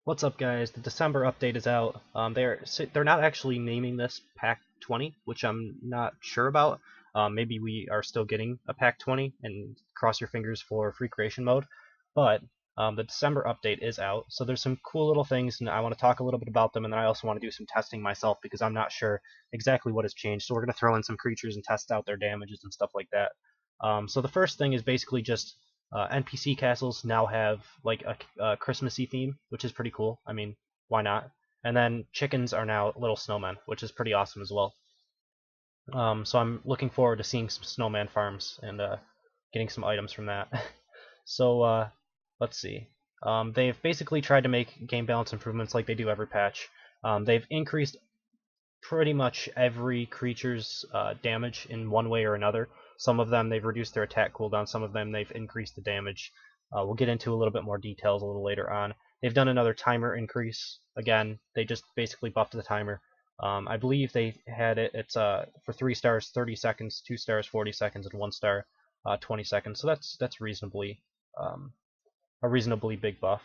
What's up, guys? The December update is out. They're not actually naming this Pack 20, which I'm not sure about. Maybe we are still getting a Pack 20, and cross your fingers for free creation mode. But the December update is out, so there's some cool little things, and I want to talk a little bit about them, and then I also want to do some testing myself because I'm not sure exactly what has changed. So we're going to throw in some creatures and test out their damages and stuff like that. So the first thing is basically just NPC castles now have like a Christmassy theme, which is pretty cool. I mean, why not? And then chickens are now little snowmen, which is pretty awesome as well. So I'm looking forward to seeing some snowman farms and getting some items from that. So let's see. They've basically tried to make game balance improvements like they do every patch. They've increased pretty much every creature's damage in one way or another. Some of them they've reduced their attack cooldown, some of them they've increased the damage. We'll get into a little bit more details a little later on. They've done another timer increase. Again, they just basically buffed the timer. I believe they had it's for 3 stars 30 seconds, 2 stars 40 seconds, and 1 star 20 seconds. So that's reasonably a reasonably big buff.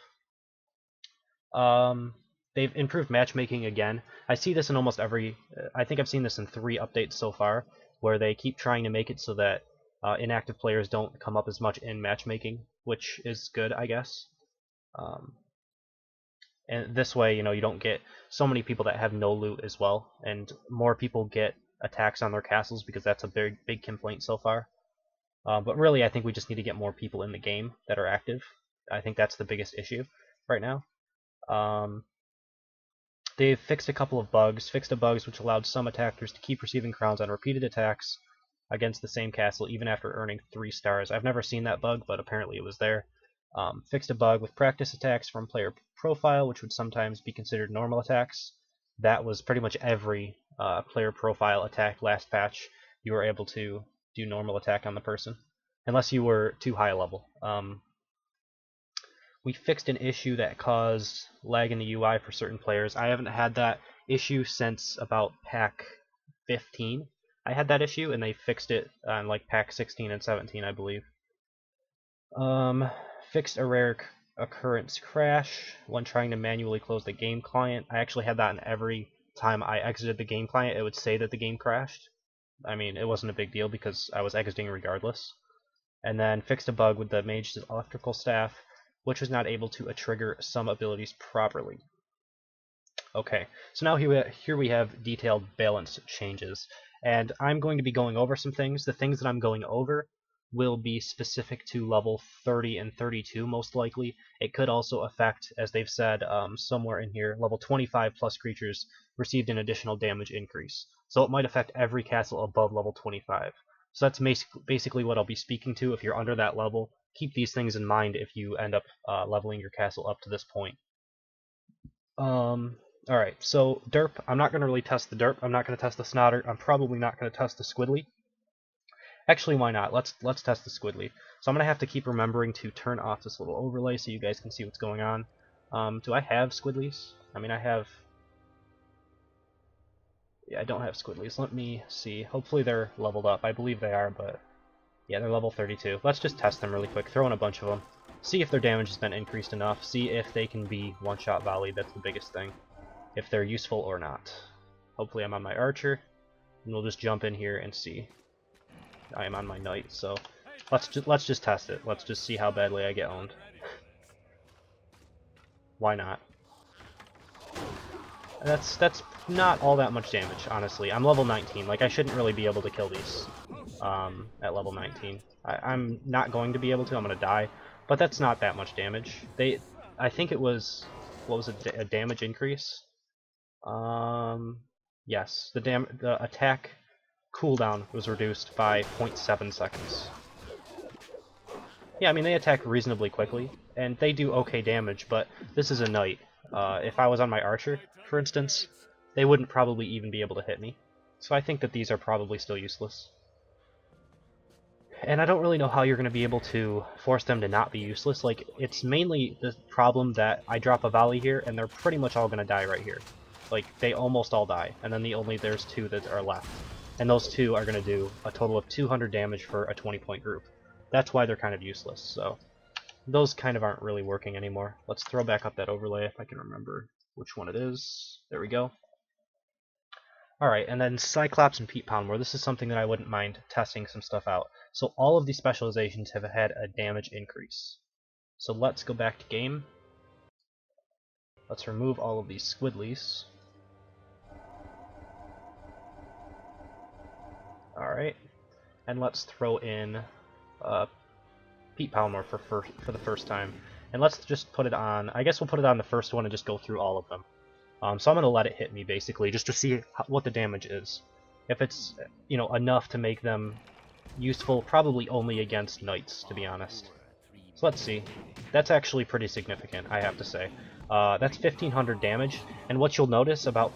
They've improved matchmaking again. I see this in almost every. I think I've seen this in 3 updates so far, where they keep trying to make it so that inactive players don't come up as much in matchmaking, which is good, I guess. Um, and this way, you don't get so many people that have no loot as well, and more people get attacks on their castles because that's a big complaint so far. But really, I think we just need to get more people in the game that are active. I think that's the biggest issue right now. They've fixed a couple of bugs, fixed the bugs which allowed some attackers to keep receiving crowns on repeated attacks against the same castle even after earning 3 stars. I've never seen that bug, but apparently it was there. Fixed a bug with practice attacks from player profile, which would sometimes be considered normal attacks. That was pretty much every player profile attack last patch. You were able to do normal attack on the person, unless you were too high level. We fixed an issue that caused lag in the UI for certain players. I haven't had that issue since about pack 15. I had that issue, and they fixed it on like pack 16 and 17, I believe. Fixed a rare occurrence crash when trying to manually close the game client. I actually had that in every time I exited the game client. It would say that the game crashed. I mean, it wasn't a big deal because I was exiting regardless. And then fixed a bug with the mage's electrical staff, which was not able to trigger some abilities properly. Okay, so now here we have detailed balance changes, and I'm going to be going over some things. The things that I'm going over will be specific to level 30 and 32 most likely. It could also affect, as they've said somewhere in here, level 25 plus creatures received an additional damage increase. So it might affect every castle above level 25. So that's basically what I'll be speaking to. If you're under that level, keep these things in mind if you end up leveling your castle up to this point. Alright, so derp, I'm not going to really test the derp. I'm not going to test the snotter. I'm probably not going to test the squidly. Actually, why not? Let's test the squidly. So I'm going to have to keep remembering to turn off this little overlay so you guys can see what's going on. Do I have squidlies? I mean, I have... Yeah, I don't have squidlies. Let me see. Hopefully they're leveled up. I believe they are, but... Yeah, they're level 32. Let's just test them really quick. Throw in a bunch of them. See if their damage has been increased enough. See if they can be one-shot volleyed. That's the biggest thing. If they're useful or not. Hopefully I'm on my archer. And we'll just jump in here and see. I am on my knight, so... Let's just test it. Let's just see how badly I get owned. Why not? That's not all that much damage, honestly. I'm level 19. Like, I shouldn't really be able to kill these at level 19. I'm not going to be able to. I'm going to die. But that's not that much damage. I think it was... What was it? A damage increase? Yes. The attack cooldown was reduced by 0.7 seconds. Yeah, I mean, they attack reasonably quickly, and they do okay damage, but this is a knight. If I was on my archer, for instance, they wouldn't probably even be able to hit me. So I think that these are probably still useless. And I don't really know how you're going to be able to force them to not be useless. Like, it's mainly the problem that I drop a volley here, and they're pretty much all going to die right here. Like, they almost all die, and then there's 2 that are left. And those 2 are going to do a total of 200 damage for a 20-point group. That's why they're kind of useless, so... those kind of aren't really working anymore. Let's throw back up that overlay if I can remember which one it is. There we go. Alright, and then Cyclops and Pete Poundmore. This is something that I wouldn't mind testing some stuff out. So all of these specializations have had a damage increase. So let's go back to game. Let's remove all of these squiddlies. Alright, and let's throw in Pete Poundmore for the first time. And let's just put it on, I guess we'll put it on the first one and just go through all of them. So I'm going to let it hit me, basically, just to see what the damage is. If it's, you know, enough to make them useful, probably only against knights, to be honest. So let's see. That's actually pretty significant, I have to say. That's 1500 damage, and what you'll notice about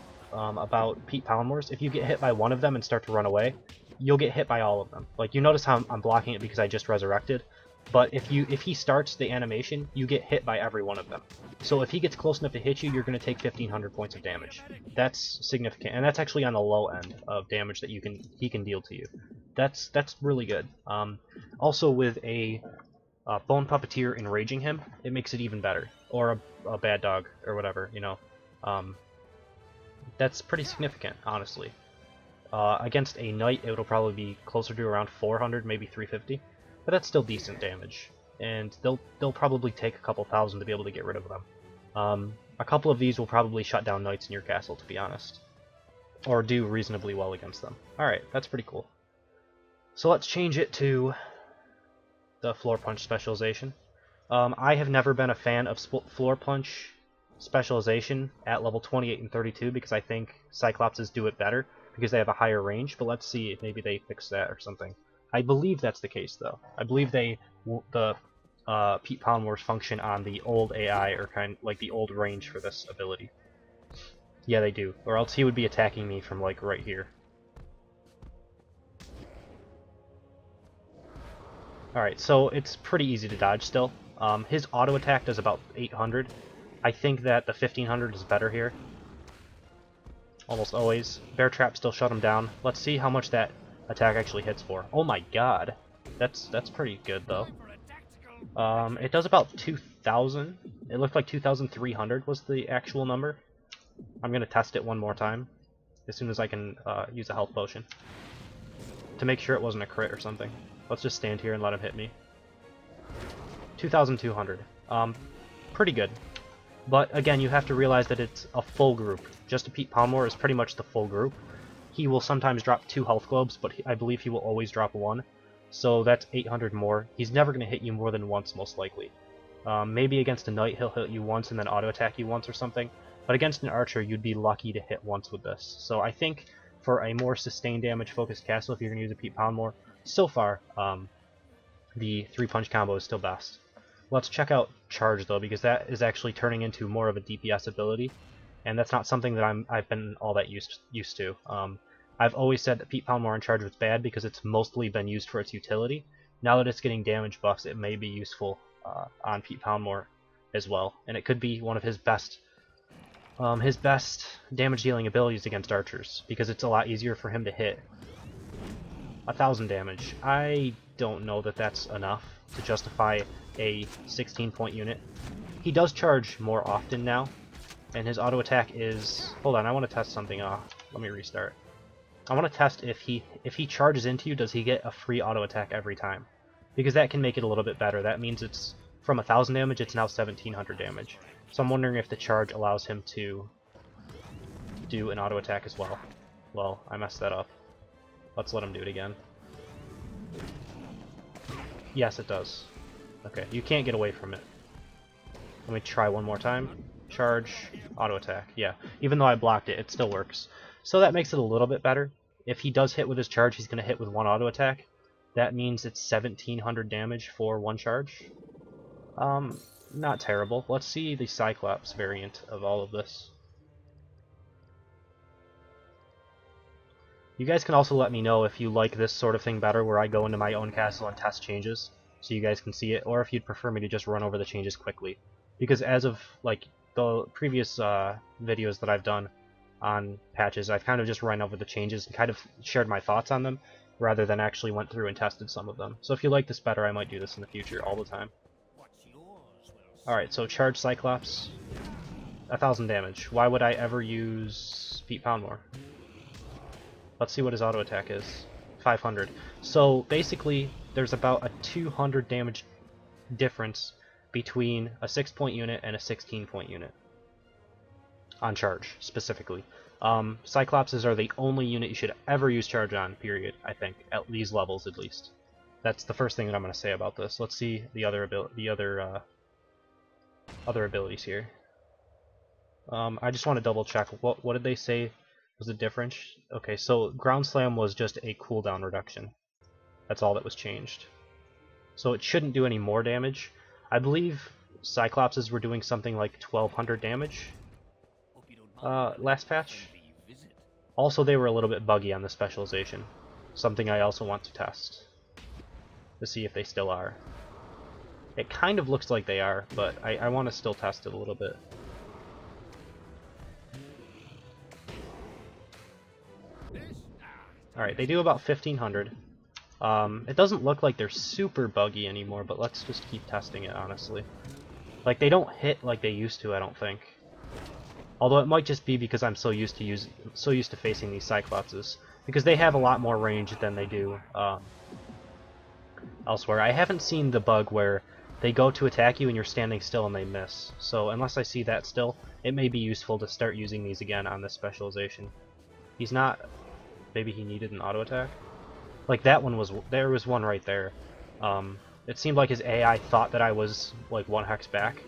Pete Poundmore's, if you get hit by one of them and start to run away, you'll get hit by all of them. Like, you notice how I'm blocking it because I just resurrected, but if he starts the animation, you get hit by every one of them. So if he gets close enough to hit you, you're going to take 1500 points of damage. That's significant, and that's actually on the low end of damage that he can deal to you. That's really good. Also, with a Bone Puppeteer enraging him, it makes it even better. Or a bad dog, or whatever, you know. That's pretty significant, honestly. Against a knight, it'll probably be closer to around 400, maybe 350. But that's still decent damage, and they'll probably take a couple thousand to be able to get rid of them. A couple of these will probably shut down knights in your castle, to be honest, or do reasonably well against them. Alright, that's pretty cool. So let's change it to the Floor Punch specialization. I have never been a fan of Floor Punch specialization at level 28 and 32 because I think Cyclopses do it better because they have a higher range, but let's see if maybe they fix that or something. I believe that's the case, though. I believe the Pete Poundmore's function on the old AI, or kind of like the old range for this ability. Yeah, they do. Or else he would be attacking me from, like, right here. Alright, so it's pretty easy to dodge still. His auto attack does about 800. I think that the 1500 is better here. Almost always. Bear Trap still shut him down. Let's see how much that attack actually hits for. Oh my god. That's pretty good, though. It does about 2,000. It looked like 2,300 was the actual number. I'm going to test it one more time, as soon as I can use a health potion, to make sure it wasn't a crit or something. Let's just stand here and let him hit me. 2,200. Pretty good. But again, you have to realize that it's a full group. Just a Pete Poundmore is pretty much the full group. He will sometimes drop 2 health globes, but I believe he will always drop 1. So that's 800 more. He's never going to hit you more than once, most likely. Maybe against a knight he'll hit you once and then auto-attack you once or something. But against an archer, you'd be lucky to hit once with this. So I think for a more sustained damage focused castle, if you're going to use a Pete Poundmore, so far, the 3-punch combo is still best. Let's check out Charge, though, because that is actually turning into more of a DPS ability. And that's not something that I've been all that used to. I've always said that Pete Poundmore on Charge was bad because it's mostly been used for its utility. Now that it's getting damage buffs, it may be useful on Pete Poundmore as well, and it could be one of his best damage dealing abilities against archers because it's a lot easier for him to hit 1,000 damage. I don't know that that's enough to justify a 16-point unit. He does charge more often now, and his auto attack is... Hold on, I want to test something off. Let me restart. I want to test if he charges into you, does he get a free auto attack every time? Because that can make it a little bit better. That means it's from 1,000 damage, it's now 1,700 damage. So I'm wondering if the charge allows him to do an auto attack as well. Well, I messed that up. Let's let him do it again. Yes, it does. Okay, you can't get away from it. Let me try one more time. Charge, auto attack. Yeah, even though I blocked it, it still works. So that makes it a little bit better. If he does hit with his charge, he's going to hit with 1 auto attack. That means it's 1,700 damage for 1 charge. Not terrible. Let's see the Cyclops variant of all of this. You guys can also let me know if you like this sort of thing better, where I go into my own castle and test changes, so you guys can see it, or if you'd prefer me to just run over the changes quickly. Because as of, like, the previous videos that I've done on patches, I've kind of just run over the changes and kind of shared my thoughts on them, rather than actually went through and tested some of them. So if you like this better, I might do this in the future all the time. Alright, so charge Cyclops, 1000 damage. Why would I ever use Pete Poundmore? Let's see what his auto attack is. 500. So basically, there's about a 200 damage difference between a 6-point unit and a 16-point unit. On charge, specifically. Cyclopses are the only unit you should ever use charge on, period, I think. At these levels, at least. That's the first thing that I'm going to say about this. Let's see the other other abilities here. I just want to double check. What did they say was the difference? Okay, so Ground Slam was just a cooldown reduction. That's all that was changed. So it shouldn't do any more damage. I believe Cyclopses were doing something like 1200 damage last patch. Also, they were a little bit buggy on the specialization. Something I also want to test to see if they still are. It kind of looks like they are, but I want to still test it a little bit. Alright, they do about 1500. It doesn't look like they're super buggy anymore, but let's just keep testing it, honestly. Like, they don't hit like they used to, I don't think. Although it might just be because I'm so used to facing these Cyclopses, because they have a lot more range than they do elsewhere. I haven't seen the bug where they go to attack you and you're standing still and they miss. So unless I see that still, it may be useful to start using these again on this specialization. He's not... Maybe he needed an auto attack? Like that one was... There was one right there. It seemed like his AI thought that I was like 1 hex back.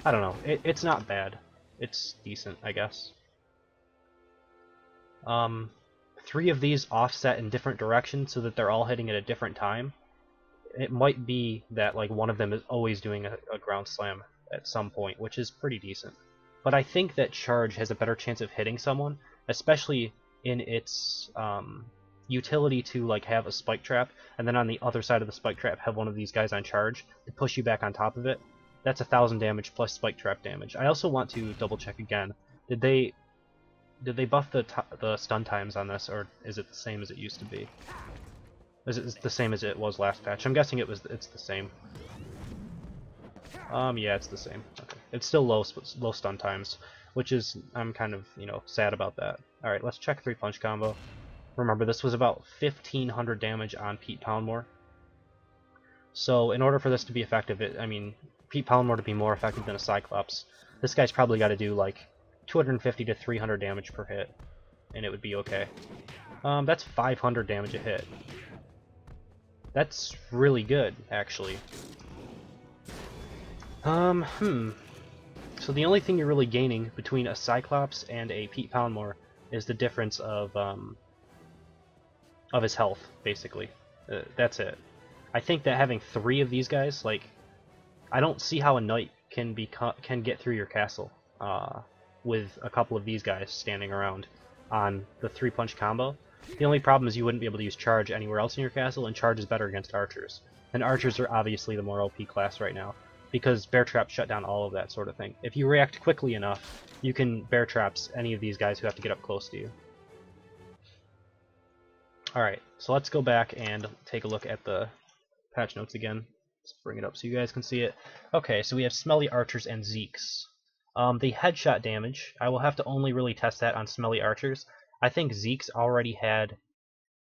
I don't know. It's not bad. It's decent, I guess. 3 of these offset in different directions so that they're all hitting at a different time. It might be that like one of them is always doing a ground slam at some point, which is pretty decent. But I think that charge has a better chance of hitting someone, especially in its utility to like have a spike trap, and then on the other side of the spike trap have one of these guys on charge to push you back on top of it. That's 1000 damage plus spike trap damage. I also want to double check again. Did they buff the stun times on this, or is it the same as it used to be? Is it the same as it was last patch? I'm guessing it's the same. Yeah, it's the same. Okay. It's still low stun times, which is, I'm kind of, sad about that. Alright, let's check 3-punch combo. Remember, this was about 1500 damage on Pete Poundmore. So, in order for this to be effective, Pete Poundmore to be more effective than a Cyclops, this guy's probably got to do like 250 to 300 damage per hit, and it would be okay. That's 500 damage a hit. That's really good, actually. So the only thing you're really gaining between a Cyclops and a Pete Poundmore is the difference of his health, basically. That's it. I think that having 3 of these guys, like, I don't see how a knight can get through your castle with a couple of these guys standing around on the 3-punch combo. The only problem is you wouldn't be able to use charge anywhere else in your castle, and charge is better against archers. And archers are obviously the more OP class right now, because bear traps shut down all of that sort of thing. If you react quickly enough, you can bear traps any of these guys who have to get up close to you. Alright, so let's go back and take a look at the patch notes again. Let's bring it up so you guys can see it. Okay, so we have Smelly Archers and Zeeks. The headshot damage, I will have to only really test that on Smelly Archers. I think Zeeks already had...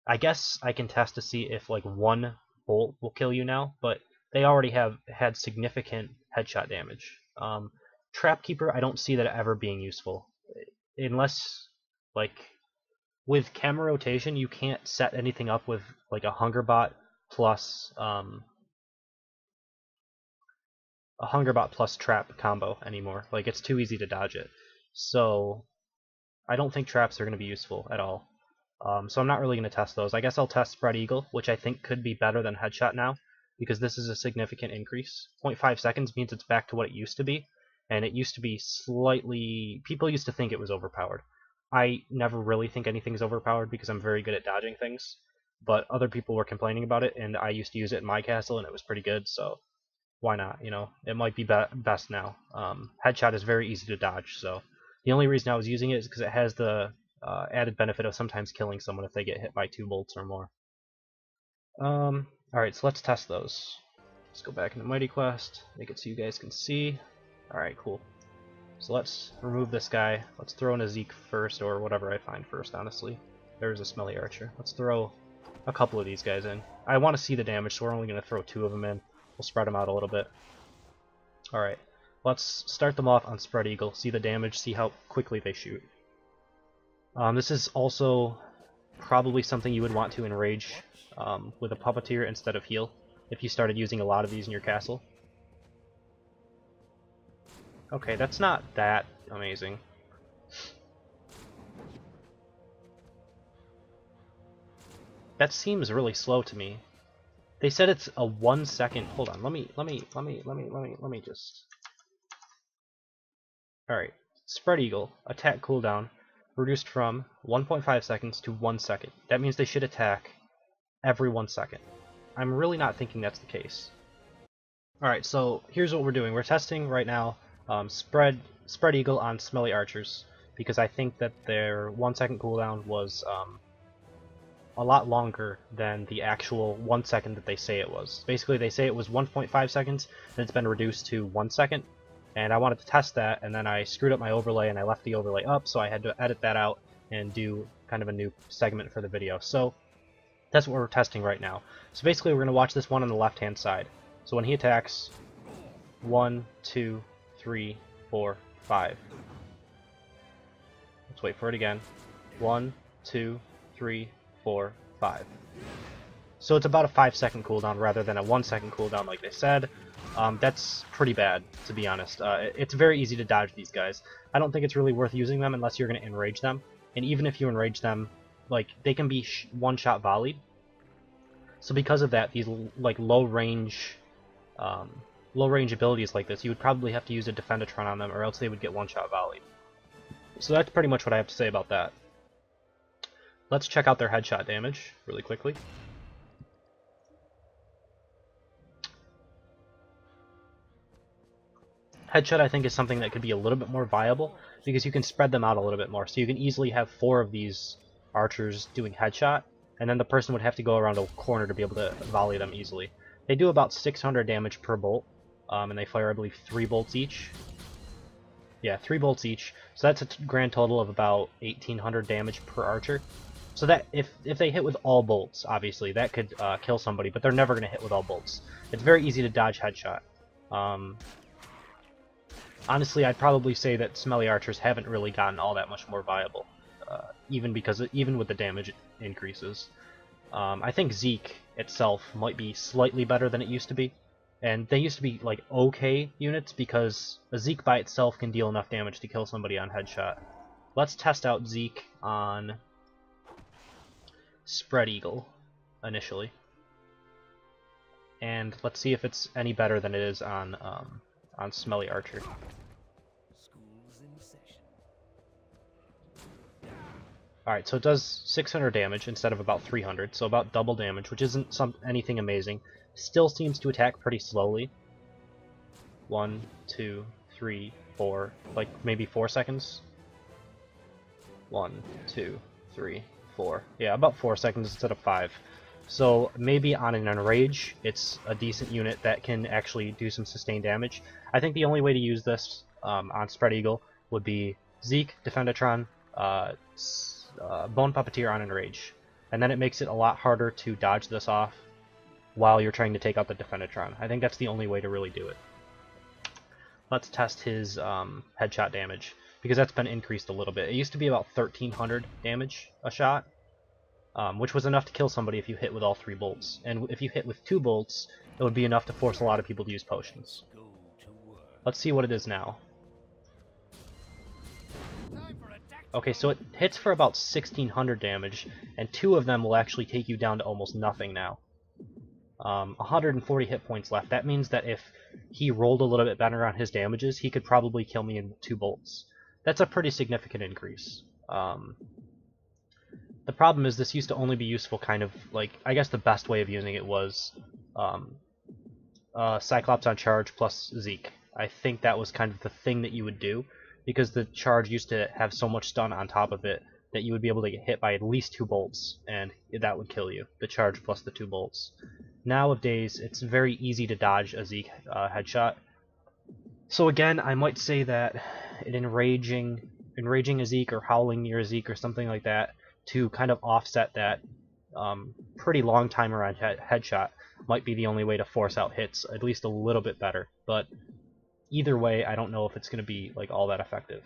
I guess I can test to see if like 1 bolt will kill you now, but they already have had significant headshot damage. Trapkeeper, I don't see that ever being useful. Unless, like, with camera rotation, you can't set anything up with like a Hungerbot plus trap combo anymore. Like, it's too easy to dodge it. So I don't think traps are going to be useful at all. So I'm not really going to test those. I guess I'll test Spread Eagle, which I think could be better than Headshot now, because this is a significant increase. 0.5 seconds means it's back to what it used to be, and it used to be slightly... People used to think it was overpowered. I never really think anything's overpowered because I'm very good at dodging things, but other people were complaining about it, and I used to use it in my castle, and it was pretty good, so why not, It might be best now. Headshot is very easy to dodge, so the only reason I was using it is because it has the added benefit of sometimes killing someone if they get hit by 2 bolts or more. Alright, so let's test those. Let's go back into Mighty Quest, make it so you guys can see. Alright, cool. So let's remove this guy. Let's throw in a Zeke first, or whatever I find first, honestly. There's a Smelly Archer. Let's throw a couple of these guys in. I want to see the damage, so we're only going to throw 2 of them in. We'll spread them out a little bit. Alright, let's start them off on Spread Eagle, see the damage, see how quickly they shoot. This is also probably something you would want to enrage with a Puppeteer instead of heal, if you started using a lot of these in your castle. Okay, that's not that amazing. That seems really slow to me. They said it's a 1 second. Hold on, let me just. Alright, Spread Eagle, attack cooldown, reduced from 1.5 seconds to 1 second. That means they should attack every 1 second. I'm really not thinking that's the case. Alright, so here's what we're doing. We're testing right now Spread Eagle on Smelly Archers, because I think that their 1 second cooldown was a lot longer than the actual 1 second that they say it was. Basically, they say it was 1.5 seconds, and it's been reduced to 1 second. And I wanted to test that, and then I screwed up my overlay, and I left the overlay up, so I had to edit that out and do kind of a new segment for the video. So that's what we're testing right now. So basically, we're going to watch this one on the left-hand side. So when he attacks, 1, 2, 3, 4, 5. Let's wait for it again. 1, 2, 3, 4, 5. So it's about a 5-second cooldown rather than a 1 second cooldown like they said. That's pretty bad, to be honest. It's very easy to dodge these guys. I don't think it's really worth using them unless you're going to enrage them. And even if you enrage them, like, they can be one-shot volleyed. So because of that, these like low-range abilities like this, you would probably have to use a Defendatron on them, or else they would get one-shot volleyed. So that's pretty much what I have to say about that. Let's check out their headshot damage really quickly. Headshot, I think, is something that could be a little bit more viable, because you can spread them out a little bit more. So you can easily have 4 of these archers doing headshot, and then the person would have to go around a corner to be able to volley them easily. They do about 600 damage per bolt, and they fire, I believe, 3 bolts each. Yeah, 3 bolts each. So that's a grand total of about 1800 damage per archer. So that if they hit with all bolts, obviously, that could kill somebody, but they're never going to hit with all bolts. It's very easy to dodge headshot. Honestly, I'd probably say that Smelly Archers haven't really gotten all that much more viable, even with the damage increases. I think Zeke itself might be slightly better than it used to be, and they used to be like okay units because a Zeke by itself can deal enough damage to kill somebody on headshot. Let's test out Zeke on Spread Eagle initially, and let's see if it's any better than it is on Smelly Archer. Alright, so it does 600 damage instead of about 300, so about double damage, which isn't anything amazing. Still seems to attack pretty slowly. 1, 2, 3, 4, like maybe 4 seconds? 1, 2, 3, 4. Yeah, about 4 seconds instead of 5. So maybe on an Enrage, it's a decent unit that can actually do some sustained damage. I think the only way to use this on Spread Eagle would be Zeke, Defendatron, Bone Puppeteer on Enrage. And then it makes it a lot harder to dodge this off while you're trying to take out the Defendatron. I think that's the only way to really do it. Let's test his headshot damage, because that's been increased a little bit. It used to be about 1300 damage a shot, which was enough to kill somebody if you hit with all 3 bolts. And if you hit with 2 bolts, it would be enough to force a lot of people to use potions. Let's see what it is now. Okay, so it hits for about 1600 damage, and 2 of them will actually take you down to almost nothing now. 140 hit points left. That means that if he rolled a little bit better on his damages, he could probably kill me in 2 bolts. That's a pretty significant increase. The problem is this used to only be useful kind of, like, I guess the best way of using it was Cyclops on charge plus Zeke. I think that was kind of the thing that you would do, because the charge used to have so much stun on top of it that you would be able to get hit by at least 2 bolts, and that would kill you. The charge plus the 2 bolts. Nowadays, it's very easy to dodge a Zeke headshot. So again, I might say that enraging a Zeke or howling near a Zeke or something like that to kind of offset that pretty long time around headshot might be the only way to force out hits at least a little bit better. But either way, I don't know if it's going to be like all that effective.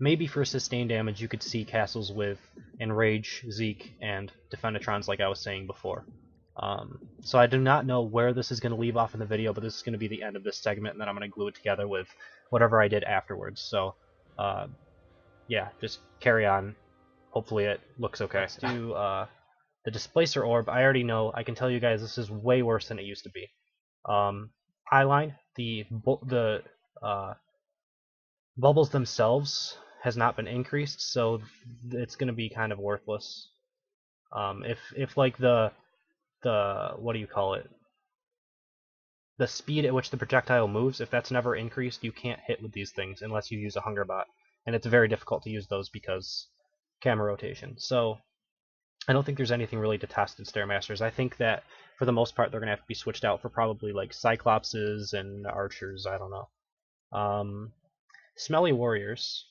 Maybe for sustained damage, you could see castles with Enrage, Zeke, and Defendatrons, like I was saying before. So I do not know where this is going to leave off in the video, but this is going to be the end of this segment, and then I'm going to glue it together with whatever I did afterwards. So, yeah, just carry on. Hopefully it looks okay. Let's do the Displacer Orb. I already know. I can tell you guys this is way worse than it used to be. Eyeline, the bubbles themselves has not been increased, so it's going to be kind of worthless. If like the what do you call it? The speed at which the projectile moves, if that's never increased, you can't hit with these things unless you use a Hunger Bot, and it's very difficult to use those because camera rotation. So I don't think there's anything really to test in Stairmasters. I think that for the most part they're gonna have to be switched out for probably like Cyclopses and Archers. I don't know. Smelly Warriors.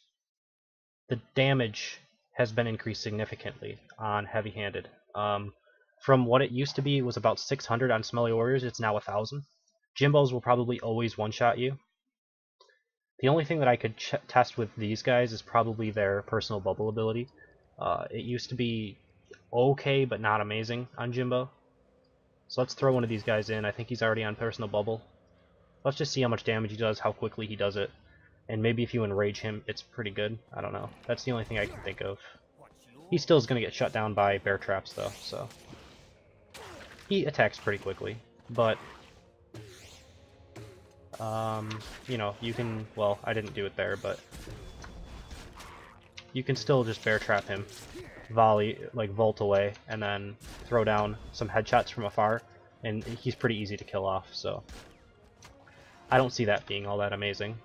The damage has been increased significantly on heavy-handed. From what it used to be, it was about 600 on Smelly Warriors. It's now 1,000. Jimbos will probably always one-shot you. The only thing that I could test with these guys is probably their personal bubble ability. It used to be okay, but not amazing on Jimbo. So let's throw one of these guys in. I think he's already on personal bubble. Let's just see how much damage he does, how quickly he does it. And maybe if you enrage him, it's pretty good. I don't know. That's the only thing I can think of. He still is going to get shut down by bear traps, though, so... He attacks pretty quickly, but... you know, you can... Well, I didn't do it there, but... You can still just bear trap him, volley, like volt away, and then throw down some headshots from afar, and he's pretty easy to kill off, so... I don't see that being all that amazing.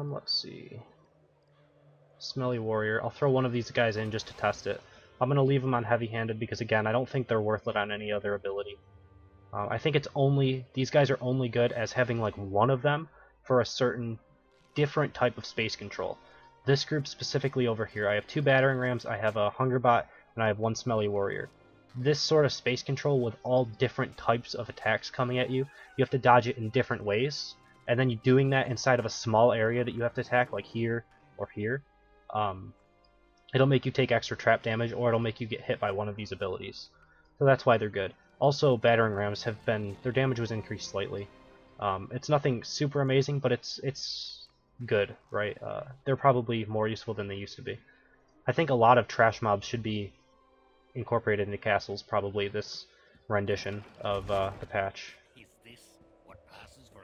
Let's see. Smelly Warrior. I'll throw one of these guys in just to test it. I'm going to leave them on heavy-handed because, again, I don't think they're worth it on any other ability. I think it's only... These guys are only good as having, like, one of them for a certain different type of space control. This group specifically over here, I have 2 Battering Rams, I have a Hunger Bot, and I have 1 Smelly Warrior. This sort of space control with all different types of attacks coming at you, you have to dodge it in different ways. And then you're doing that inside of a small area that you have to attack, like here or here. It'll make you take extra trap damage, or it'll make you get hit by one of these abilities. So that's why they're good. Also, Battering Rams have been... Their damage was increased slightly. It's nothing super amazing, but it's good, right? They're probably more useful than they used to be. I think a lot of trash mobs should be incorporated into castles, probably, this rendition of the patch.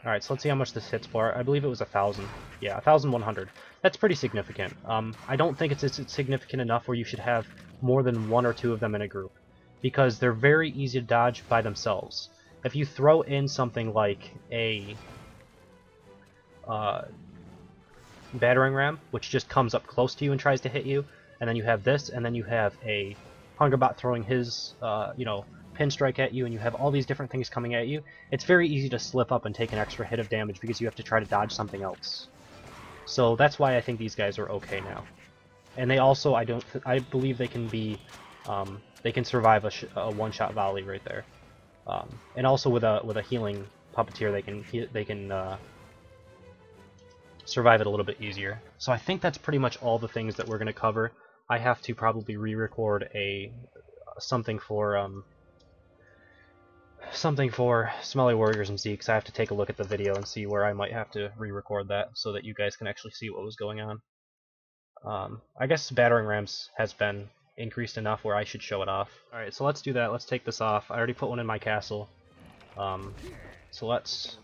Alright, so let's see how much this hits for. I believe it was 1,000. Yeah, 1,100. That's pretty significant. I don't think it's significant enough where you should have more than 1 or 2 of them in a group, because they're very easy to dodge by themselves. If you throw in something like a Battering Ram, which just comes up close to you and tries to hit you, and then you have this, and then you have a Hunger Bot throwing his, you know, Pinstrike at you, and you have all these different things coming at you, it's very easy to slip up and take an extra hit of damage because you have to try to dodge something else. So that's why I think these guys are okay now. And they also, I believe they can be, they can survive a one-shot volley right there. And also with a healing puppeteer, they can survive it a little bit easier. So I think that's pretty much all the things that we're going to cover. I have to probably re-record something for Smelly Warriors and Zeke, so I have to take a look at the video and see where I might have to re-record that so that you guys can actually see what was going on. I guess Battering Rams has been increased enough where I should show it off. Alright, so let's do that. Let's take this off. I already put one in my castle. So let's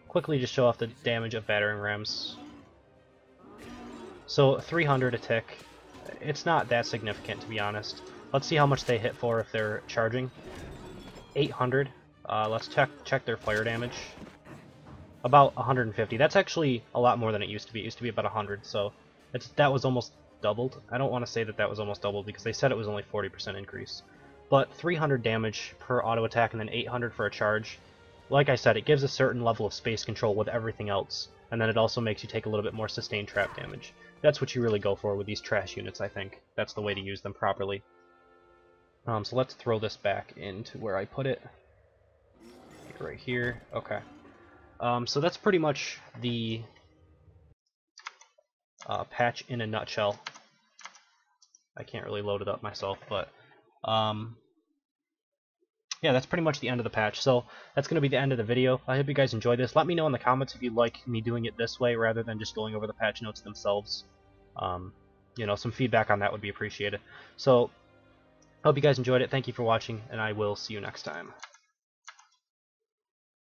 quickly just show off the damage of Battering Rams. So 300 a tick. It's not that significant, to be honest. Let's see how much they hit for if they're charging. 800. Let's check their fire damage. About 150. That's actually a lot more than it used to be. It used to be about 100, so that was almost doubled. I don't want to say that was almost doubled because they said it was only 40% increase. But 300 damage per auto attack and then 800 for a charge. Like I said, it gives a certain level of space control with everything else, and then it also makes you take a little bit more sustained trap damage. That's what you really go for with these trash units, I think. That's the way to use them properly. So let's throw this back into where I put it. Right here. Okay. So that's pretty much the patch in a nutshell. I can't really load it up myself, but yeah, that's pretty much the end of the patch. So that's going to be the end of the video. I hope you guys enjoyed this. Let me know in the comments if you'd like me doing it this way rather than just going over the patch notes themselves. You know, some feedback on that would be appreciated. So, hope you guys enjoyed it. Thank you for watching, and I will see you next time.